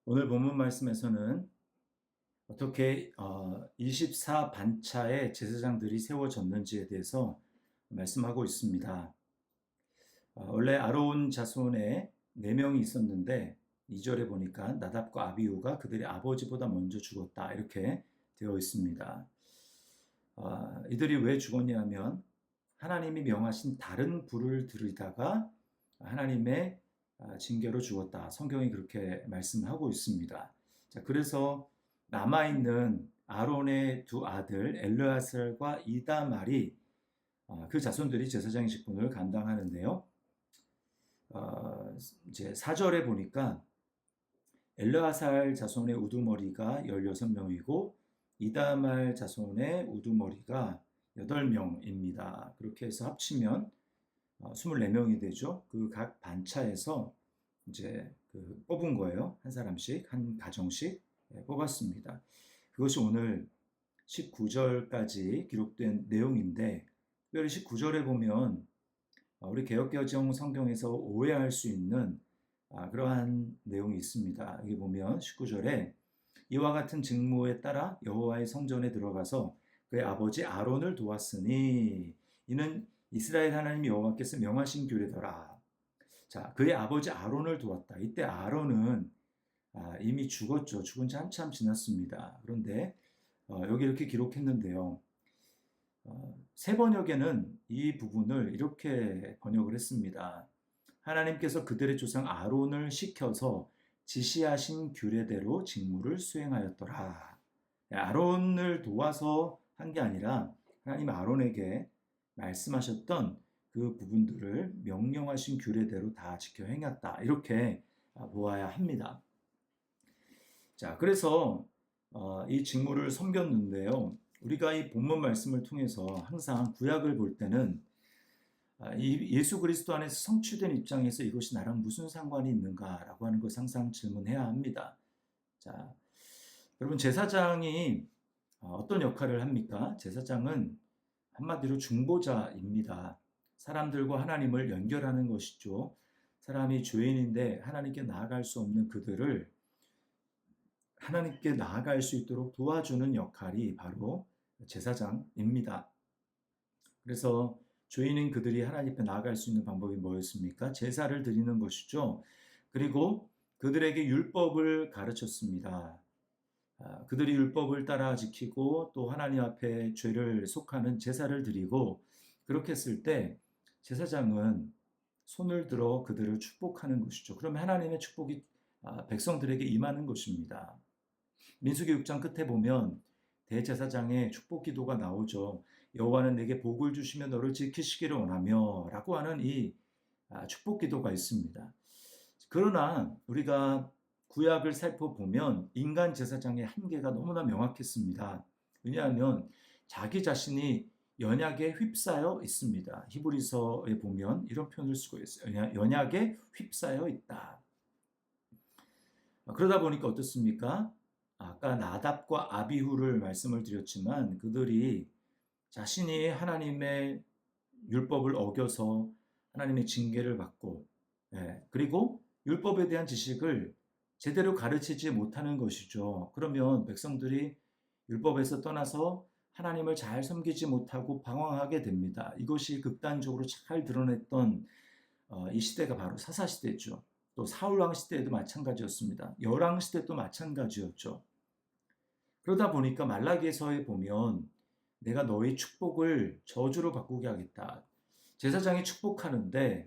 오늘 본문 말씀에서는 어떻게 24반차의 제사장들이 세워졌는지에 대해서 말씀하고 있습니다. 원래 아론 자손에 4명이 있었는데 2절에 보니까 나답과 아비후가 그들의 아버지보다 먼저 죽었다 이렇게 되어 있습니다. 이들이 왜 죽었냐면 하나님이 명하신 다른 불을 들이다가 하나님의 징계로 죽었다. 성경이 그렇게 말씀하고 있습니다. 자, 그래서 남아있는 아론의 두 아들 엘르아살과 이다말이 그 자손들이 제사장의 직분을 감당하는데요. 이제 4절에 보니까 엘르아살 자손의 우두머리가 16명이고 이다말 자손의 우두머리가 8명입니다. 그렇게 해서 합치면 24명이 되죠. 그 각 반차에서 이제 뽑은 거예요. 한 사람씩, 한 가정씩 뽑았습니다. 그것이 오늘 19절까지 기록된 내용인데, 특별히 19절에 보면 우리 개역개정 성경에서 오해할 수 있는 그러한 내용이 있습니다. 여기 보면 19절에 이와 같은 직무에 따라 여호와의 성전에 들어가서 그의 아버지 아론을 도왔으니 이는 이스라엘 하나님 여호와께서 명하신 규례더라. 자, 그의 아버지 아론을 도왔다. 이때 아론은 이미 죽었죠. 죽은 지 한참 지났습니다. 그런데 여기 이렇게 기록했는데요. 새 번역에는 이 부분을 이렇게 번역을 했습니다. 하나님께서 그들의 조상 아론을 시켜서 지시하신 규례대로 직무를 수행하였더라. 아론을 도와서 한 게 아니라 하나님 아론에게 말씀하셨던 그 부분들을 명령하신 규례대로 다 지켜 행했다. 이렇게 보아야 합니다. 자, 그래서 이 직무를 섬겼는데요. 우리가 이 본문 말씀을 통해서 항상 구약을 볼 때는 이 예수 그리스도 안에서 성취된 입장에서 이것이 나랑 무슨 상관이 있는가라고 하는 것을 항상 질문해야 합니다. 자, 여러분 제사장이 어떤 역할을 합니까? 제사장은 한마디로 중보자입니다. 사람들과 하나님을 연결하는 것이죠. 사람이 죄인인데 하나님께 나아갈 수 없는 그들을 하나님께 나아갈 수 있도록 도와주는 역할이 바로 제사장입니다. 그래서 죄인인 그들이 하나님 앞에 나아갈 수 있는 방법이 뭐였습니까? 제사를 드리는 것이죠. 그리고 그들에게 율법을 가르쳤습니다. 그들이 율법을 따라 지키고 또 하나님 앞에 죄를 속하는 제사를 드리고 그렇게 했을 때 제사장은 손을 들어 그들을 축복하는 것이죠. 그러면 하나님의 축복이 백성들에게 임하는 것입니다. 민수기 6장 끝에 보면 대제사장의 축복 기도가 나오죠. 여호와는 내게 복을 주시며 너를 지키시기를 원하며 라고 하는 이 축복 기도가 있습니다. 그러나 우리가 구약을 살펴보면 인간 제사장의 한계가 너무나 명확했습니다. 왜냐하면 자기 자신이 연약에 휩싸여 있습니다. 히브리서에 보면 이런 표현을 쓰고 있어요. 연약에 휩싸여 있다. 그러다 보니까 어떻습니까? 아까 나답과 아비후를 말씀을 드렸지만 그들이 자신이 하나님의 율법을 어겨서 하나님의 징계를 받고 그리고 율법에 대한 지식을 제대로 가르치지 못하는 것이죠. 그러면 백성들이 율법에서 떠나서 하나님을 잘 섬기지 못하고 방황하게 됩니다. 이것이 극단적으로 잘 드러냈던 이 시대가 바로 사사시대죠. 또 사울왕 시대에도 마찬가지였습니다. 열왕 시대도 마찬가지였죠. 그러다 보니까 말라기서에 보면 내가 너의 축복을 저주로 바꾸게 하겠다. 제사장이 축복하는데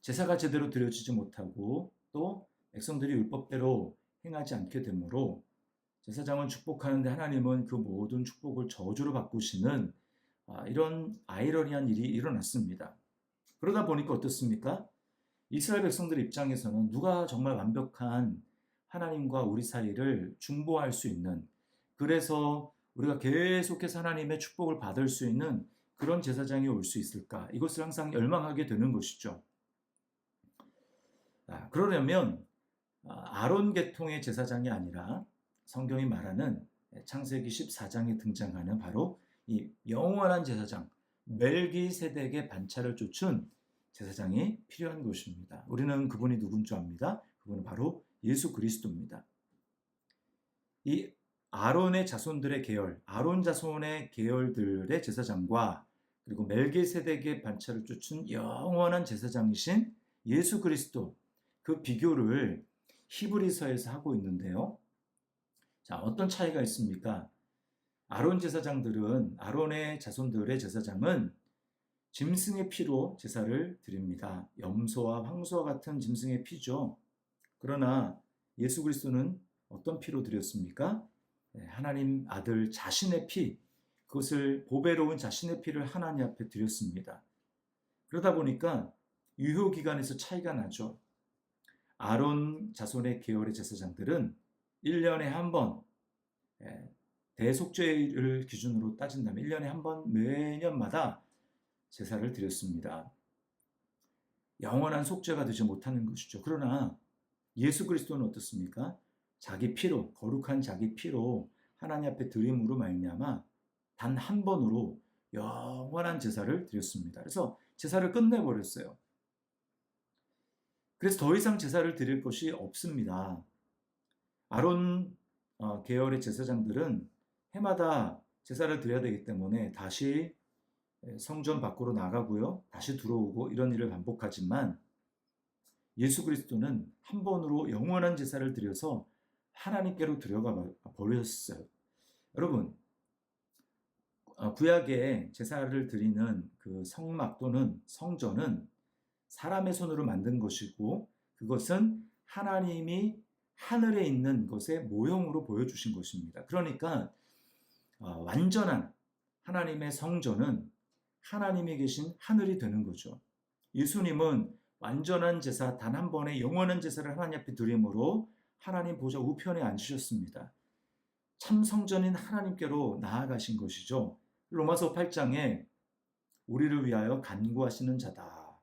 제사가 제대로 드려지지 못하고 또 백성들이 율법대로 행하지 않게 되므로 제사장은 축복하는데 하나님은 그 모든 축복을 저주로 바꾸시는 이런 아이러니한 일이 일어났습니다. 그러다 보니까 어떻습니까? 이스라엘 백성들 입장에서는 누가 정말 완벽한 하나님과 우리 사이를 중보할 수 있는, 그래서 우리가 계속해서 하나님의 축복을 받을 수 있는 그런 제사장이 올 수 있을까? 이것을 항상 열망하게 되는 것이죠. 그러려면 아론 계통의 제사장이 아니라 성경이 말하는 창세기 14장에 등장하는 바로 이 영원한 제사장 멜기세덱의 반차를 쫓은 제사장이 필요한 것입니다. 우리는 그분이 누군 줄 압니다. 그분은 바로 예수 그리스도입니다. 이 아론의 자손들의 계열, 아론 자손의 계열들의 제사장과 그리고 멜기세덱의 반차를 쫓은 영원한 제사장이신 예수 그리스도, 그 비교를 히브리서에서 하고 있는데요. 자, 어떤 차이가 있습니까? 아론의 자손들의 제사장은 짐승의 피로 제사를 드립니다. 염소와 황소와 같은 짐승의 피죠. 그러나 예수 그리스도는 어떤 피로 드렸습니까? 하나님 아들 자신의 피, 그것을 보배로운 자신의 피를 하나님 앞에 드렸습니다. 그러다 보니까 유효 기간에서 차이가 나죠. 아론 자손의 계열의 제사장들은 1년에 한 번, 대속죄를 기준으로 따진다면 1년에 한 번 매년마다 제사를 드렸습니다. 영원한 속죄가 되지 못하는 것이죠. 그러나 예수 그리스도는 어떻습니까? 자기 피로, 거룩한 자기 피로 하나님 앞에 드림으로 말미암아 단 한 번으로 영원한 제사를 드렸습니다. 그래서 제사를 끝내버렸어요. 그래서 더 이상 제사를 드릴 것이 없습니다. 아론 계열의 제사장들은 해마다 제사를 드려야 되기 때문에 다시 성전 밖으로 나가고요. 다시 들어오고 이런 일을 반복하지만 예수 그리스도는 한 번으로 영원한 제사를 드려서 하나님께로 들어가 버렸어요. 여러분, 구약에 제사를 드리는 그 성막 또는 성전은 사람의 손으로 만든 것이고 그것은 하나님이 하늘에 있는 것의 모형으로 보여주신 것입니다. 그러니까 완전한 하나님의 성전은 하나님이 계신 하늘이 되는 거죠. 예수님은 완전한 제사, 단 한 번의 영원한 제사를 하나님 앞에 드림으로 하나님 보좌 우편에 앉으셨습니다. 참 성전인 하나님께로 나아가신 것이죠. 로마서 8장에 우리를 위하여 간구하시는 자다.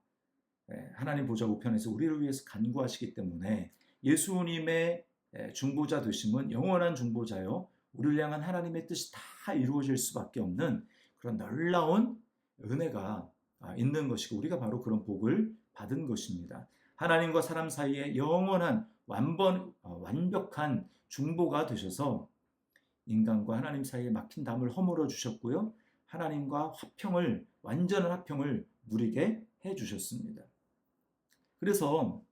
하나님 보좌 우편에서 우리를 위해서 간구하시기 때문에 예수님의 중보자 되심은 영원한 중보자요. 우리를 향한 하나님의 뜻이 다 이루어질 수밖에 없는 그런 놀라운 은혜가 있는 것이고 우리가 바로 그런 복을 받은 것입니다. 하나님과 사람 사이에 영원한 완벽한 중보가 되셔서 인간과 하나님 사이에 막힌 담을 허물어 주셨고요. 하나님과 완전한 화평을 누리게 해 주셨습니다. 그래서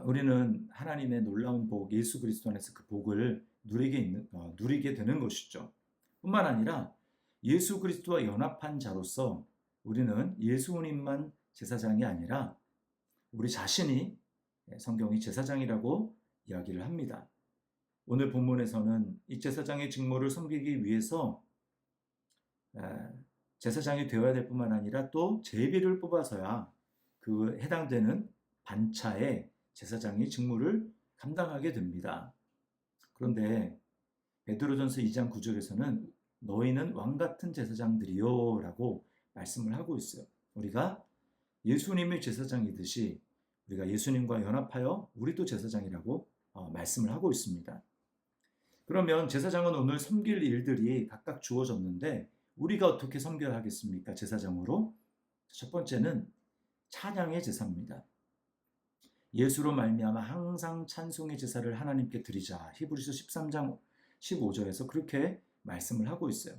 우리는 하나님의 놀라운 복, 예수 그리스도 안에서 그 복을 누리게 되는 것이죠. 뿐만 아니라 예수 그리스도와 연합한 자로서 우리는 예수님만 제사장이 아니라 우리 자신이 성경이 제사장이라고 이야기를 합니다. 오늘 본문에서는 이 제사장의 직무를 섬기기 위해서 제사장이 되어야 될 뿐만 아니라 또 제비를 뽑아서야 그 해당되는 반차에 제사장이 직무를 감당하게 됩니다. 그런데 베드로전서 2장 9절에서는 너희는 왕같은 제사장들이요 라고 말씀을 하고 있어요. 우리가 예수님의 제사장이듯이 우리가 예수님과 연합하여 우리도 제사장이라고 말씀을 하고 있습니다. 그러면 제사장은 오늘 섬길 일들이 각각 주어졌는데 우리가 어떻게 섬겨야 하겠습니까? 제사장으로. 첫 번째는 찬양의 제사입니다. 예수로 말미암아 항상 찬송의 제사를 하나님께 드리자. 히브리서 13장 15절에서 그렇게 말씀을 하고 있어요.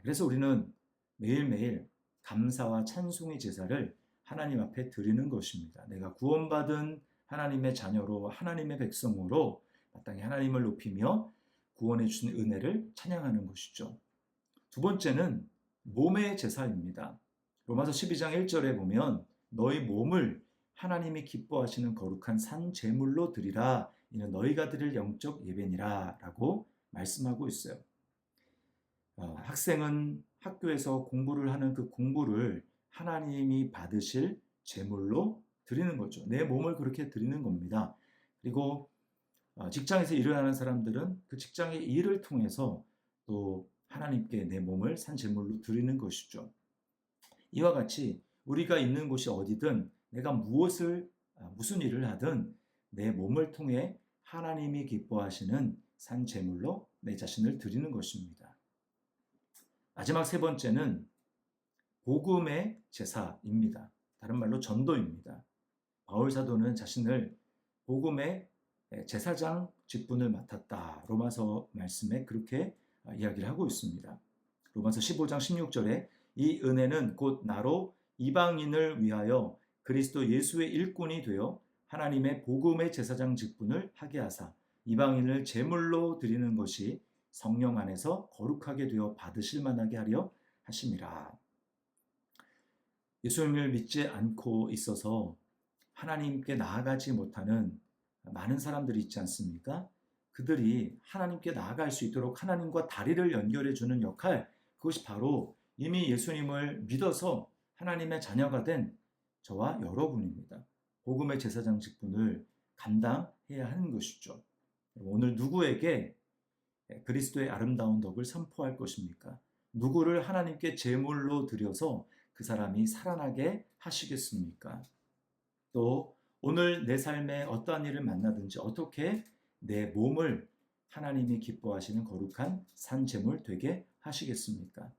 그래서 우리는 매일매일 감사와 찬송의 제사를 하나님 앞에 드리는 것입니다. 내가 구원받은 하나님의 자녀로 하나님의 백성으로 마땅히 하나님을 높이며 구원해 주신 은혜를 찬양하는 것이죠. 두 번째는 몸의 제사입니다. 로마서 12장 1절에 보면 너희 몸을 하나님이 기뻐하시는 거룩한 산 제물로 드리라. 이는 너희가 드릴 영적 예배니라 라고 말씀하고 있어요. 학생은 학교에서 공부를 하는 그 공부를 하나님이 받으실 제물로 드리는 거죠. 내 몸을 그렇게 드리는 겁니다. 그리고 직장에서 일을 하는 사람들은 그 직장의 일을 통해서 또 하나님께 내 몸을 산 제물로 드리는 것이죠. 이와 같이 우리가 있는 곳이 어디든 내가 무슨 일을 하든 내 몸을 통해 하나님이 기뻐하시는 산 제물로 내 자신을 드리는 것입니다. 마지막 세 번째는 복음의 제사입니다. 다른 말로 전도입니다. 바울 사도는 자신을 복음의 제사장 직분을 맡았다. 로마서 말씀에 그렇게 이야기를 하고 있습니다. 로마서 15장 16절에 이 은혜는 곧 나로 이방인을 위하여 그리스도 예수의 일꾼이 되어 하나님의 복음의 제사장 직분을 하게 하사 이방인을 제물로 드리는 것이 성령 안에서 거룩하게 되어 받으실 만하게 하려 하심이라. 예수님을 믿지 않고 있어서 하나님께 나아가지 못하는 많은 사람들이 있지 않습니까? 그들이 하나님께 나아갈 수 있도록 하나님과 다리를 연결해 주는 역할, 그것이 바로 이미 예수님을 믿어서 하나님의 자녀가 된 저와 여러분입니다. 복음의 제사장 직분을 감당해야 하는 것이죠. 오늘 누구에게 그리스도의 아름다운 덕을 선포할 것입니까? 누구를 하나님께 제물로 드려서 그 사람이 살아나게 하시겠습니까? 또 오늘 내 삶에 어떠한 일을 만나든지 어떻게 내 몸을 하나님이 기뻐하시는 거룩한 산제물 되게 하시겠습니까?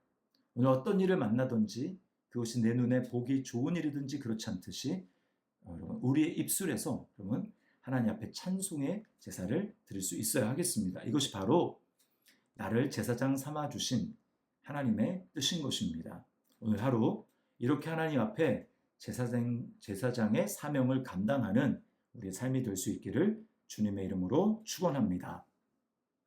오늘 어떤 일을 만나든지 그것이 내 눈에 보기 좋은 일이든지 그렇지 않듯이 여러분 우리의 입술에서 여러분 하나님 앞에 찬송의 제사를 드릴 수 있어야 하겠습니다. 이것이 바로 나를 제사장 삼아 주신 하나님의 뜻인 것입니다. 오늘 하루 이렇게 하나님 앞에 제사장의 사명을 감당하는 우리의 삶이 될 수 있기를 주님의 이름으로 축원합니다.